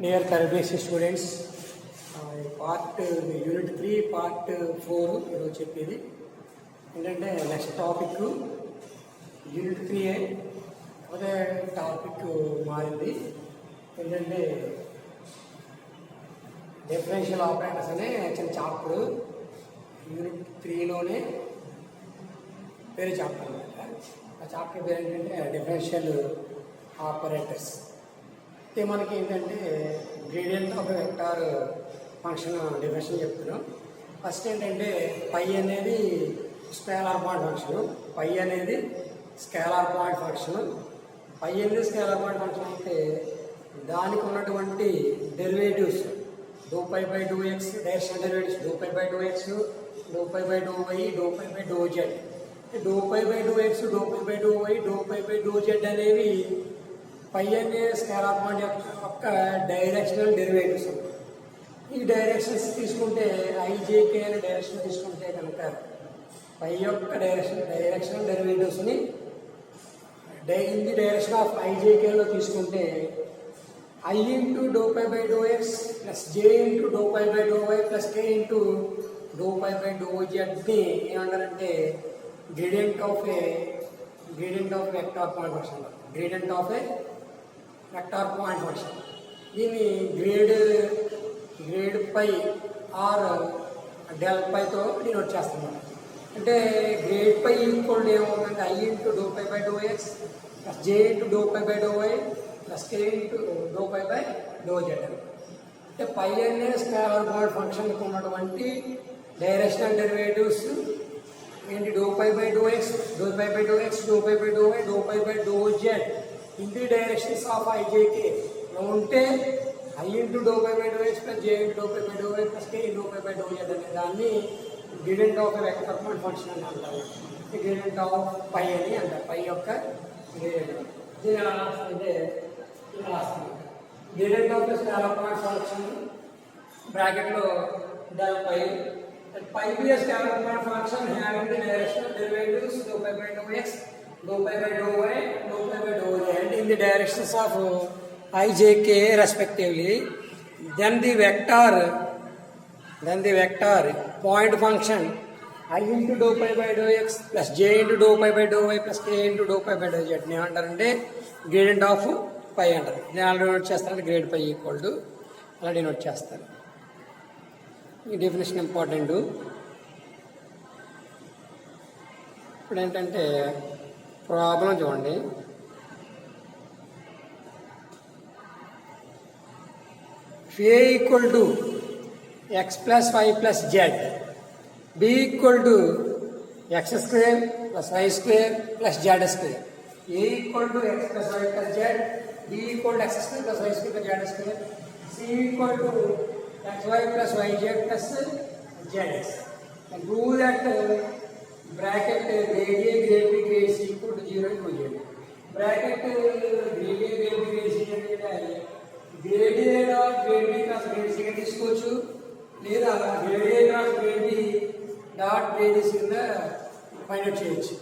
Near third students part unit 3 part 4 ఈరోజు చెప్పేది ఏంటంటే నెక్స్ట్ టాపిక్ యూనిట్ 3 అదే టాపిక్ మారింది. ఏంటంటే డిఫరెన్షియల్ ఆపరేటర్స్ అనే చిన్న చాప్టర్ యూనిట్ 3లోనే వేరే చాప్టర్ అనమాట. ఆ చాప్టర్ పేరు ఏంటంటే డిఫరెన్షియల్ ఆపరేటర్స్. అయితే మనకి ఏంటంటే gradient of vector function definition చెప్తున్నాం. ఫస్ట్ ఏంటంటే పై అనేది స్కేలార్ పాయింట్ ఫంక్షన్, పై అనేది స్కేలార్ పాయింట్ ఫంక్షన్. పై అనేది స్కేలార్ పాయింట్ ఫంక్షన్ అయితే దానికి ఉన్నటువంటి derivatives dou pi by do x, direction derivatives dou pi by do x, dou pi by do y, dou pi by do z. Dou pi by do x, dou pi by do y, dou pi by do z అనేవి pi అనే scalar point యొక్క directional derivatives. ఈ directions తీసుకుంటే i j k అనే direction తీసుకుంటే కనుక pi యొక్క directional డెరివేటివ్స్ని ఇన్ ది డైరెక్షన్ ఆఫ్ ఐజేకేలో తీసుకుంటే i into dou pi by do x plus J into dou pi by do y plus K into dou pi by dou జెడ్ని ఏమంటారంటే gradient of vector point function, gradient of a vector point function. దీన్ని grade pi or del పైతో denote చేస్తున్నాం. అంటే grade పై equal ఏమవుతుందంటే i into dou pi by do x plus J into dou pi by do y plus K into dou pi by do Z. అంటే పై అనే scalar point ఫంక్షన్కి ఉన్నటువంటి directional derivatives ఏంటి dou pi by do x, dou pi by do x, dou pi by do y, dou pi by do z in the directions of i j k ఉంటే i into dou pi by do x plus J into dou pi by do y plus k dou pi by do z అనే దాన్ని gradient of vector point function అని అంటారు. Gradient of పై అని అంటారు, పై యొక్క gradient. దీని ఎలా రాస్తుందంటే ఇలా రాస్తుంది, gradient of scalar point function బ్రాకెట్లో del pi pi be scalar point function having the directional derivatives dou pi by do x, dou pi by dou y, dou pi by dou z in the directions of I, j, k respectively. Then the vector point function I into dou pi by dou x plus j into dou pi by dou y plus k into dou pi by dou z ని ఏమంటారంటే gradient of పై అంటారు. నేను అలా denote చేస్తానంటే grad pi equal to అలా denote చేస్తారు. ఈ definition important. ఇప్పుడు ఏంటంటే ప్రాబ్లం చూడండి. A equal to X plus why plus Z, B equal to X square plus why square plus Z square, A equal to X plus why plus Z, B equal to X square plus why square plus Z square, C equal to X why plus why Z plus Z X. Do that bracket grade A, grade B, grade C equal to 0 and 2 bracket grade A, grade B, grade C అంటే grade A dot grade B cross grade C గా తీసుకోవచ్చు, లేదా grade A cross grade B dot grade C కింద find out చేయొచ్చు.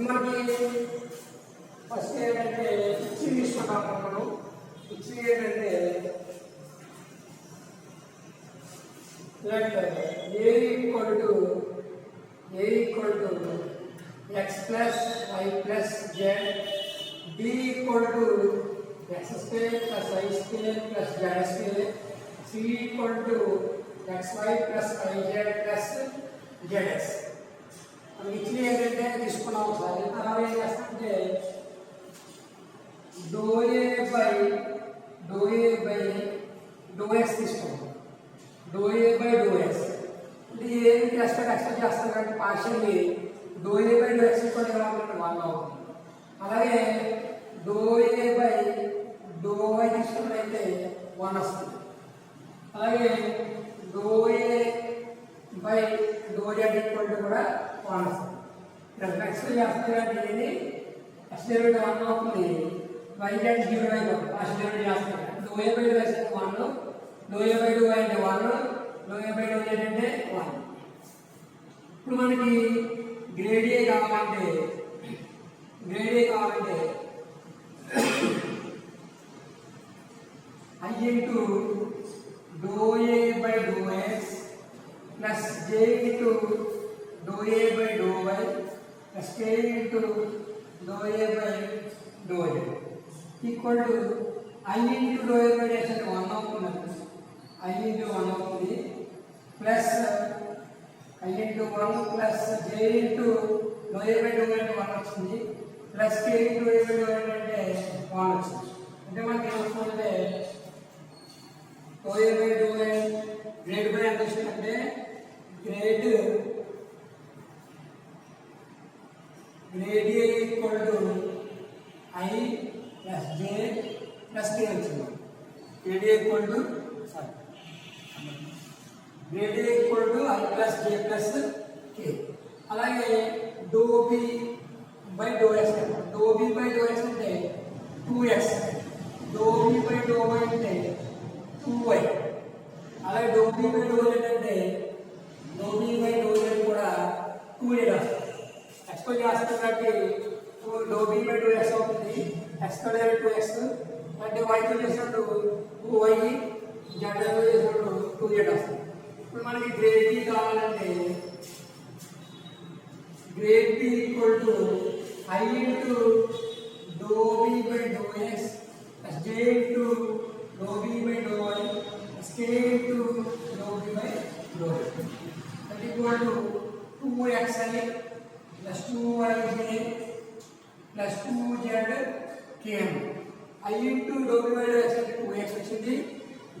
మనకి first ఏంటంటే fixing తీసుకుంటాం. మనం ఫిక్సింగ్ ఏంటంటే A equal to X plus why plus Z, B equal to X square plus why square plus Z square, C equal to X why plus why Z plus Z x. ఇట్లా ఏంటంటే తీసుకున్నాం sir. అలా ఏం చేస్తామంటే do A by do x తీసుకుంటాం. Dou A by do X అంటే ఏమి expect చేస్తాం కాబట్టి partially dou A by do x కూడా ఎలా ఉంటుంది 1 అవుతుంది. అలాగే dou A by do y తీసుకున్నట్లయితే 1 వస్తుంది. అలాగే dou A by do Z equal to కూడా 1 వస్తుంది. ఎక్స్పెక్ట్ చేస్తాం కాబట్టి ఇది ఎక్స్ డెరివేటివ్ 1 అవుతుంది, y and 0 అయిపోతుంది. ఫస్ట్ డెరివేటివ్ చేస్తాం. Do A by do X 1, do A by do Y అంటే 1, do A by do Z అంటే 1. ఇప్పుడు మనకి గ్రేడ్ ఏ కావాలంటే I into dou A by dou x plus J into dou A by dou y plus K into dou A by dou y equal to I into dou A by x అంటే 1 అవుతుంది. I into 1 అవుతుంది plus I into 1 plus J into dou A by dou y అంటే 1 వచ్చింది plus K into dou A by dou y అంటే 1 వచ్చింది. అంటే మనకి ఏమవుతుందంటే dou A by dou y grad by ఎంత వచ్చిందంటే grad A equal to I plus J plus K వచ్చింది. Grad A equal to I plus J plus K. అలాగే do B by do X అంటే 2x, do B by do Y అంటే 2y. అలాగే do B by do ఏంటంటే do B by do కూడా 2a రాస్తాం. Explain చేస్తాం కాబట్టి do B by do X అవుతుంది. ఎక్స్ తో 2x అంటే y తో చేసినప్పుడు 2y, z తో చేసినప్పుడు 2z వస్తుంది. ఇప్పుడు మనకి గ్రేడ్ బి కావాలంటే grad B equal to I into dou b by dou x plus J into dou b by dou y plus K into dou b by dou y. That equal to 2xi plus 2yj plus 2z km. I into dou b by dou x అంటే 2x వచ్చింది.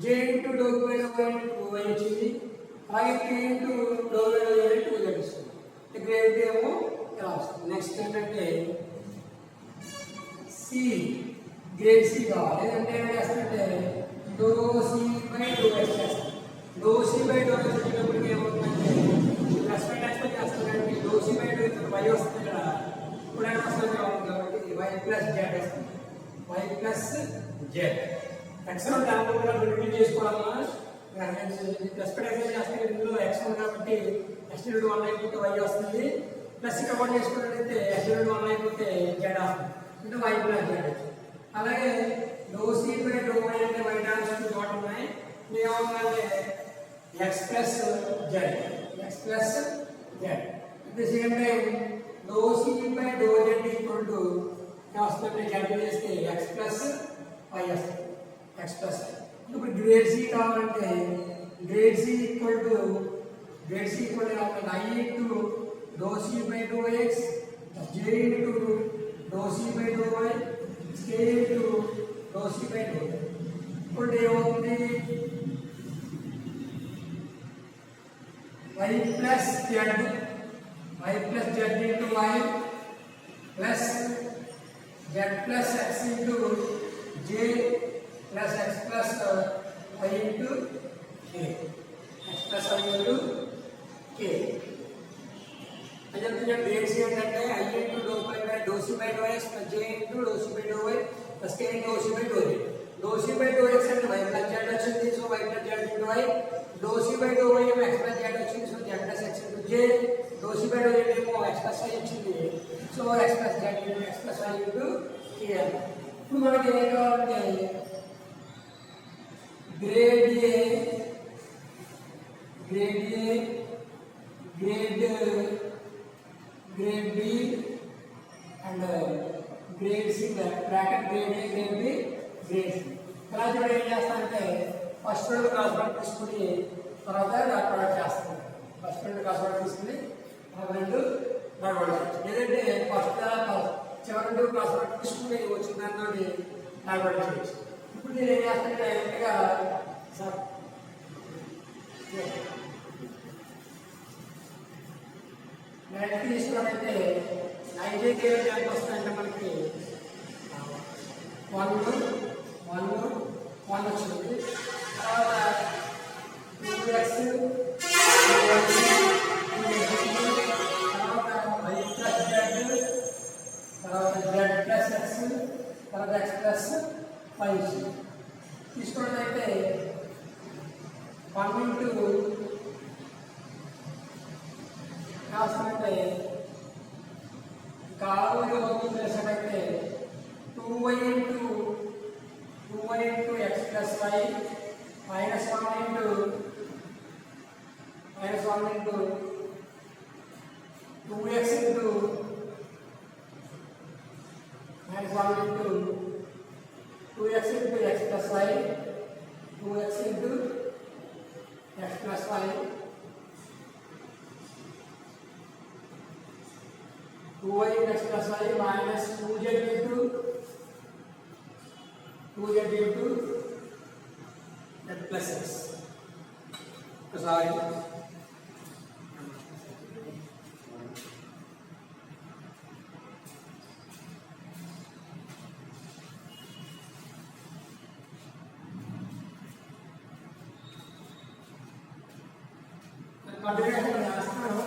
J into dou b by dou y అంటే 2y వచ్చింది. అలాగే K into dou b by dou y అంటే 2z వస్తుంది. Grade ఏమో ఇలా వస్తుంది. నెక్స్ట్ ఏంటంటే సి, గ్రేడ్ సి కావాలి. అంటే ఏం చేస్తారంటే dou C by do x చేస్తాం. Dou C by do x వచ్చేటప్పటికి ఏమవుతుందంటే ఎక్స్పెక్ట్ చేస్తారంటే dou C by do x y వస్తుంది కదా. ఇప్పుడు ఏమైనా వస్తుంది కాబట్టి వై ప్లస్ జెడ్ వస్తుంది. వై ప్లస్ జెడ్ ఎక్స్ దాని కూడా రిపీట్ చేసుకోవాలన్నా ఎక్స్పెక్ట్ చేస్తే ఇందులో ఎక్స్ కాబట్టి ఎక్స్ 1 అయిపోతే వై వస్తుంది. ప్లస్ ఇక్కడ కూడా చేసుకున్నట్లయితే ఎక్స్ 1 అయిపోతే జెడ్ వస్తుంది. అంటే y ప్లస్ జెడ్. అలాగే do C by do Y అంటే y డాన్స్ చోట ఉన్నాయి. ఏమవుతుందంటే x plus Z at the same time do C by do Z equal to వస్తుంది. జెడ్ చేస్తే x ప్లస్ y వస్తుంది. x ప్లస్ ఇప్పుడు గ్రేడ్ సి కావాలంటే grad C equal to I into dou c by dou x plus J into dou c by dou y plus K into dou c by dou y. ఇప్పుడు ఏమవుతుంది y plus z into y plus z plus x into j plus x plus y into k. x plus y into k. అదే grade C ఏంటంటే I into dou pi by dou c by dou x plus J into dou c by dou y plus K into dou c by dou z. Dou c by dou x అంటే y plus z వచ్చింది. So y plus z into y. Dou c by dou y ఏమో x plus z వచ్చింది. So z plus x into j. Dou c by dou z ఏమో x plus y వచ్చింది. So x plus z into x plus y into k. ఇప్పుడు మనకి ఏం కావాలంటే grad A, grad B and grad C bracket grad A, grad B, grad C. ఇలా కూడా ఏం చేస్తానంటే ఫస్ట్ రెండు క్లాస్ వర్క్ తీసుకుని తర్వాత డాట్ ప్రొడక్ట్ చేస్తాను. ఫస్ట్ రెండు క్లాస్ వర్క్ తీసుకుని రెండు డాట్ ప్రొడక్ట్. ఏదంటే ఫస్ట్ చివరి రెండు క్లాస్ వర్క్ తీసుకుని వచ్చిన దాంతో డాట్ ప్రొడక్ట్ చేయొచ్చు. ఇప్పుడు నేను ఏం చేస్తానంటే డైరెక్ట్గా సార్ డైరెక్ట్ తీసుకున్నట్లయితే ఐజేకే ఎంత వస్తుందంటే మనకి 1 వచ్చింది. తర్వాత 2x తర్వాత y ప్లస్ జెడ్ తర్వాత జెడ్ ప్లస్ ఎక్స్ తర్వాత ఎక్స్ ప్లస్ 5 తీసుకున్నట్లయితే 1 into -1 into 2x into -1 into 2x into x plus y, 2x into x plus y, 2y into x plus y minus 2z into z plus x. Sorry. Continuation చేస్తున్నాను.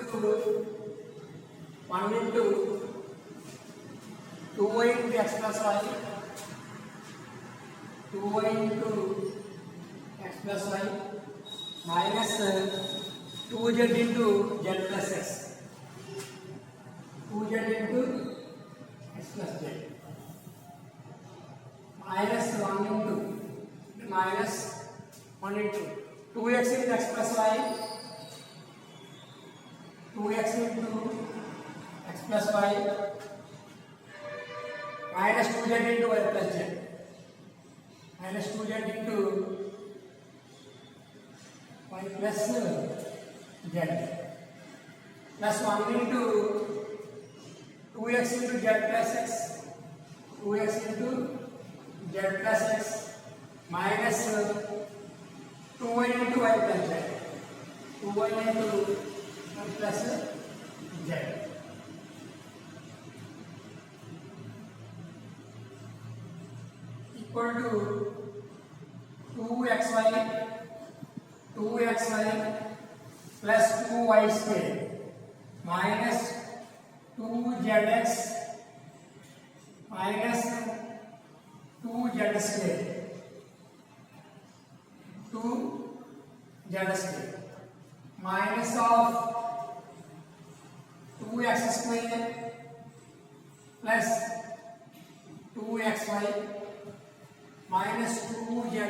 ఇప్పుడు 1 into 2y into x plus y, 2y into x plus y minus 2z into z plus x, 2z into x plus z minus 1 into minus 1 into 2x into x plus y, 2x into x plus y minus 2z into y plus z, minus 2z into y plus z plus 1 into 2x into z plus x, 2x into z plus x minus 2y into y plus z, 2y into y plus z equal to 2xy plus 2y square minus 2zx minus 2z square, 2z square minus of 2x square plus 2xy minus 2zy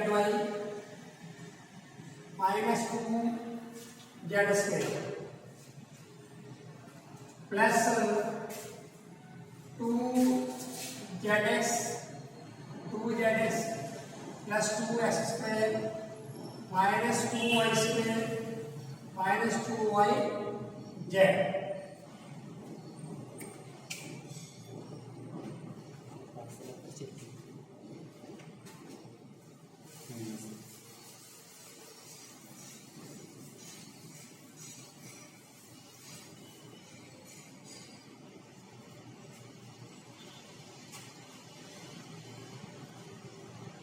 minus 2z square plus 2zx plus 2x square minus 2y square minus 2yz.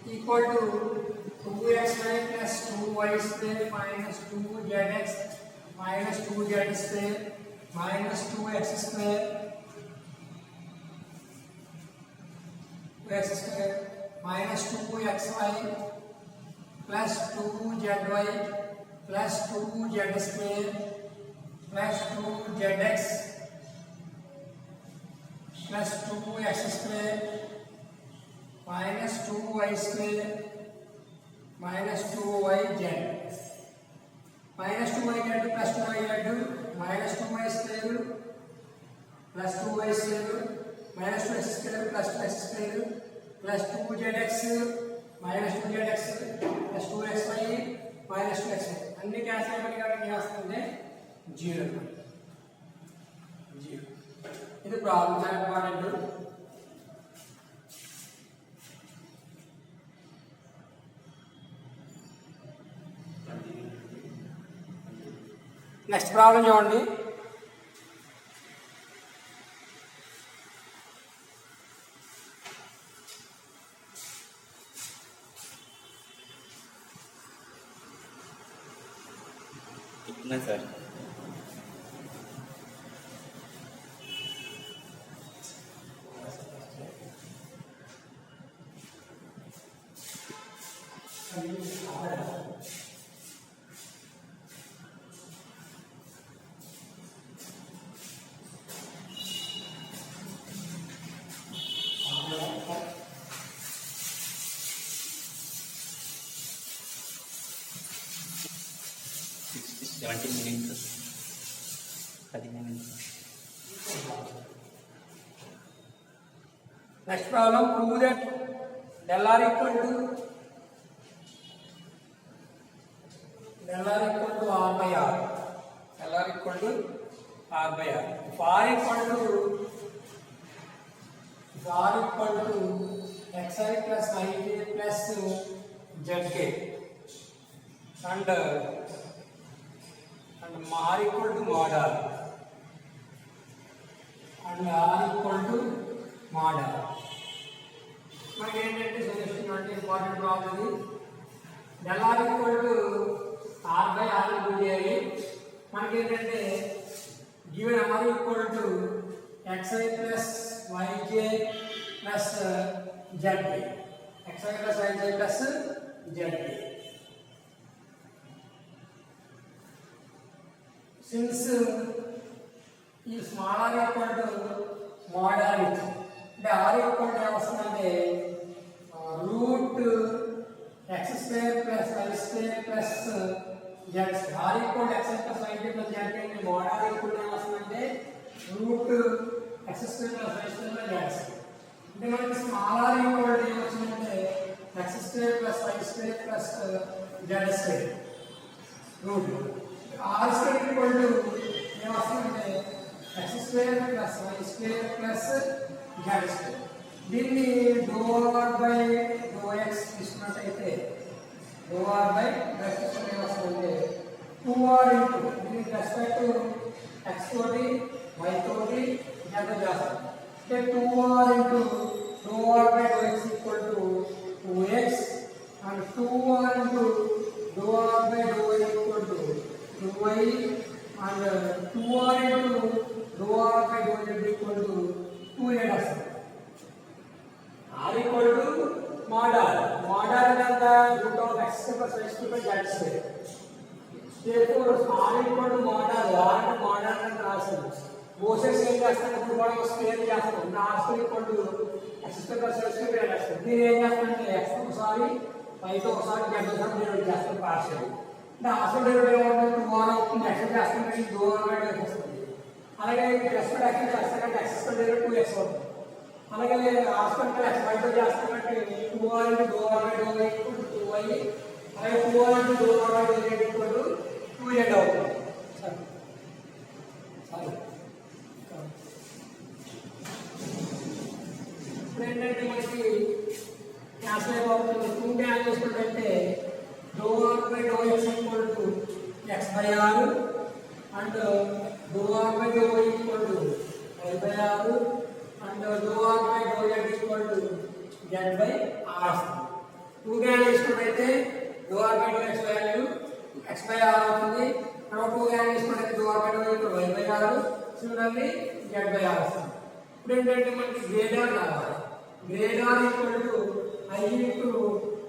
Equal to 2xy plus 2y square minus 2zx minus 2z square minus 2x square minus 2xy plus 2zy plus 2z square plus 2zx plus 2x square minus 2y square minus 2y x square plus 2x square plus 2zx minus 2zx plus 2xy minus 2xy అన్ని cancel అయిపోయి కాబట్టి ఏం వస్తుంది 0 అన్నమాట 0 ఇది problem చాలా important next problem చూడండి कितना sir seventy minutes 15 minutes. Next problem, prove that del r equal to r by r. Del r equal to r by r. If r equal to xi plus yj plus zk and r equal to mod r and r equal to mod r. మనకి ఏంటంటే solution అంటే important problem ఇది del r equal to r by r ని చేయాలి మనకి ఏంటంటే given r equal to xi plus yj plus zk xi plus yj plus zk. Since ఈ small r equal to mod r అంటే r equal to ఏమొస్తుందంటే root x square plus y square plus z r equal to x plus y plus z అంటే mod r equal to ఏమొస్తుందంటే root x square plus y square plus z అంటే మనకి small r equal to ఏమొచ్చిందంటే x square plus y square plus z square root r square equal to ఏమొస్తుందంటే x square plus y square plus z square. దీన్ని dou r by dou x తీసుకున్నట్టయితే dou r by dou x తీసుకుంటే ఏమొస్తుందంటే 2r into దీని respect x తోటి y తోటి z చేస్తాం అంటే 2r into dou r by dou x equal to 2x and 2r into dou r by dou y equal to 2y and 2r into dou r by dou z equal to 2z వస్తుంది. r equal to mod r ఎంత root of x plus y square plus z square. therefore r equal to mod r అంటే mod r అని రాస్తాము. బోసెస్ ఏం చేస్తాం ఇప్పుడు మనం square చేస్తాం r square equal to x square plus y square చేస్తాం. దీని ఏం చేస్తామంటే x తో ఒకసారి y తో ఒకసారి z తో డివైడ్ చేస్తాం పార్షియల్. అంటే అసలు డెరివేటివ్ ఏమవుతుంది 2r అవుతుంది x చేస్తామంటే 2r బై x వస్తుంది. అలాగే x తో x చేస్తామంటే x తో డెరివేటివ్ 2x అవుతుంది. అలాగే ఆస్పెక్ట్ x y తో చేస్తామంటే 2r into dou r by dou y equal to 2y అలాగే 2r into dou r by dou z equal to 2z అవుతుంది. సరే ఇప్పుడు ఏంటంటే మనకి క్యాన్సిల్ అయిపోతుంది. 2 క్యాన్సిల్ చేసుకుంటే dou r by dou x equal to x by r and dou r by dou y equal to y by r and dou r by dou z equal to z by r. 2 cancel చేసుకుంటే dou r by dou x value x by r అవుతుంది. తర్వాత 2 cancel చేసుకుంటే dou r by dou y equal to y by r similarly z by r వస్తుంది. ఇప్పుడు ఏంటంటే మనకి grade r కావాలి. Grade r equal to I into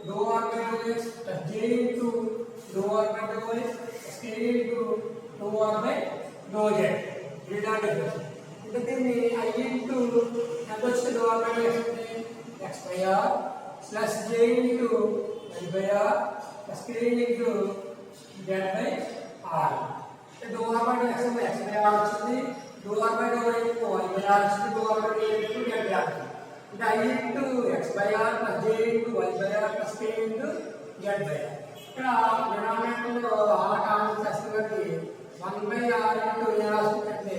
dou r by dou x plus j into dou r by dou y plus k into dou r by dou z. Grade r difference అంటే దీన్ని I into ఎంత వస్తుంది dou r by dou x అంటే x by r plus j into y by r plus k into z by r. dou r by dou x x by r వచ్చింది. dou r by dou y y by r వచ్చింది. dou r by dou z z by r. అంటే I into X by R plus J into Y by R plus K into Z by R. ఇక్కడ డినామినేటర్లో are common చేస్తుంది కాబట్టి 1 by are into ఏ రాసుకుంటే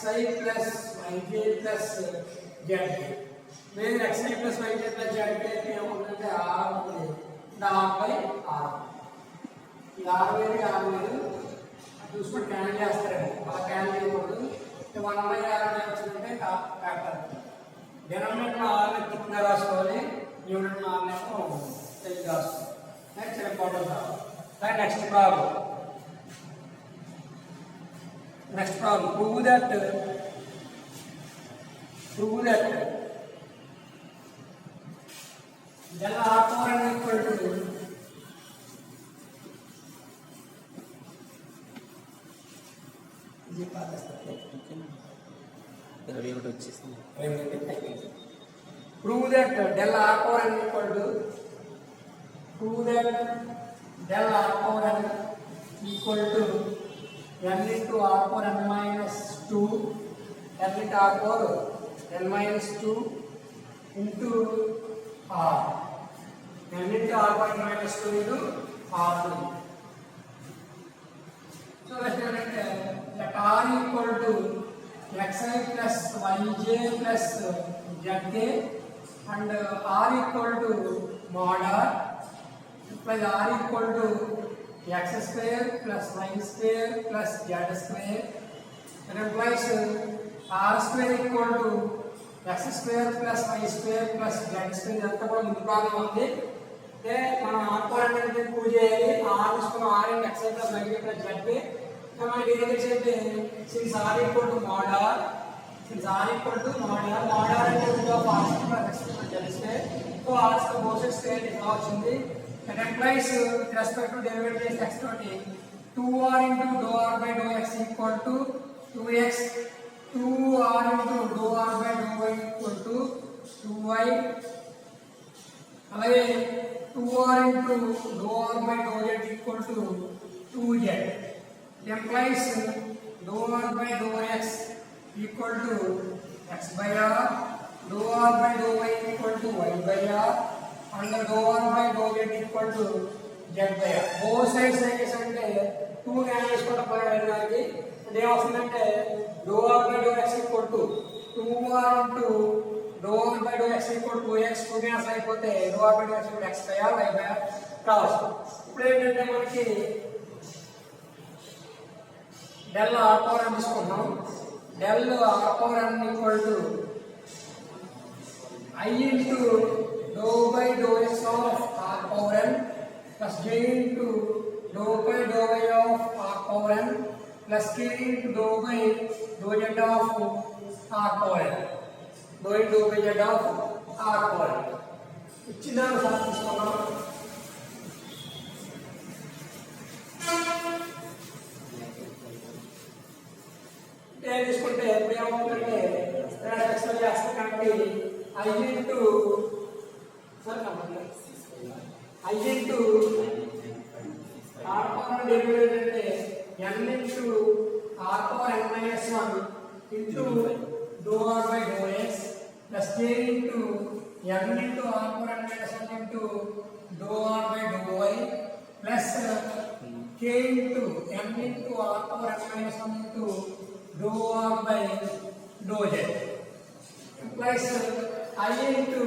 xi plus yj plus zk. వేరే xi plus yj plus zk ఏముందంటే are ఉంది, are by are. ఈ are వేరు ఆర్ వేరు చూసుకొని క్యాన్ చేస్తారేమో, అలా క్యాన్ చేయకూడదు. 1 బై ఆర్ అనేది వచ్చిందంటే ఫ్యాక్టర్. డినామినేటర్ ఆర్ని తిప్పుగా రాసుకోవాలి, న్యూమరేటర్ ఆర్నేమో తెలిసి రాసుకోవాలి. నెక్స్ట్ ఇంపార్టెంట్ రావాలి. Next problem. Next problem, prove that del r4 n equal to ये बात है रवि ఒకటి వచ్చేసింది. prove that del r4 n equal to del r4 n equal to n into r4 n minus 2 n into r4 n minus 2 into r n into r4 n minus 2 into r2. So let r equal to xi plus yj plus zk and r equal to mod r plus r equal to x square plus y square plus z square. That implies r square equal to x square plus y square plus z square. అంతా కూడా ముందు problem ఉంది. అంటే మనం r4 అనేది prove చేయాలి. r తీసుకున్న r into x plus y plus z. మనకి ఏం చేస్తే since r equal to mod r అంటే root of r plus x plus z square. So r square both sides square ఇలా వచ్చింది. That implies with respect to derivative x twenty 2r into dou r by dou x equal to 2x, 2r into dou r by dou y equal to 2y. అలాగే 2r into dou r by dou z equal to 2z. It implies dou r by dou x equal to x by r, dou r by dou y equal to y by r. And dou r by dou z equal to z by r. Both sides అంటే 2 cancel కూడా పోయేదానికి అంటే ఏమవుతుందంటే dou r by dou x equal to 2r into dou r by dou x equal to 2x. 2 cancel అయిపోతే dou r by dou x equal to x by r y by r రావచ్చు. ఇప్పుడు ఏంటంటే మనకి del r4 అని తీసుకున్నాం. del r4 equal to I into dou by dou x of r power n plus j into dou by dou y of r power n plus k into dou by dou z of r power n. dou into dou by z of r power n. ఇచ్చిన sir తీసుకున్నాం. తీసుకుంటే ఎప్పుడు ఏమవుతుందంటే explain చేస్తాం కాబట్టి I into r power derivative అంటే n into r power n minus 1 into dou r by dou x plus k into n into r power n minus 1 into dou r by dou y plus k into n into r power n minus 1 into dou r by dou z. Implies I into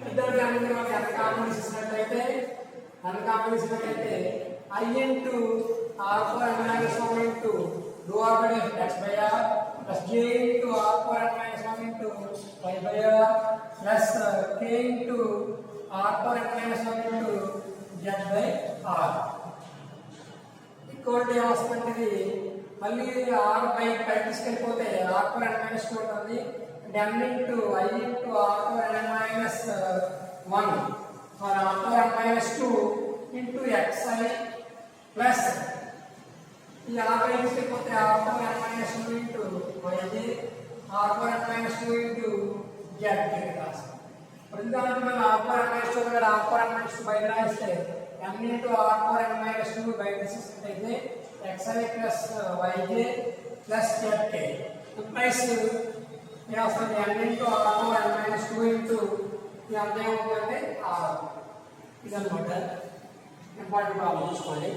ఇద్దరు దానికి మనకి ఎంత common ఇచ్చినట్లయితే I into r power n minus 1 into dou r by x by r plus j into r power n minus 1 into y by r plus k into r power n minus 1 into z by r. Equal to ఏమొస్తుందంటే మళ్ళీ r by పైకి తీసుకెళ్ళిపోతే r power n minus 2 ఉంటుంది. n into I into r power n minus 1 or r power n minus 2 into xi plus ఈ r తీసుకెళ్ళిపోతే r power n minus 2 into yj, r power n minus 2 into zk రాస్తాం. ప్రతిదానికి మనం r power n minus 2 దగ్గర r power n minus 2 బయట రాస్తే n into r power n minus 2 బయట తీసుకుంటే xi plus yj plus zk. Implies చేస్తుంది n into r2 n minus 2 into ఇది అంతా ఏమవుతుందంటే r ఇదన్నమాట ఇంపార్టెంట్ ప్రాబ్లం చూసుకోండి.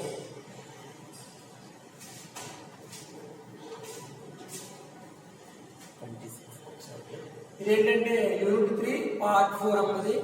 ఇదేంటంటే యూనిట్ 3 పార్ట్ 4 అన్నది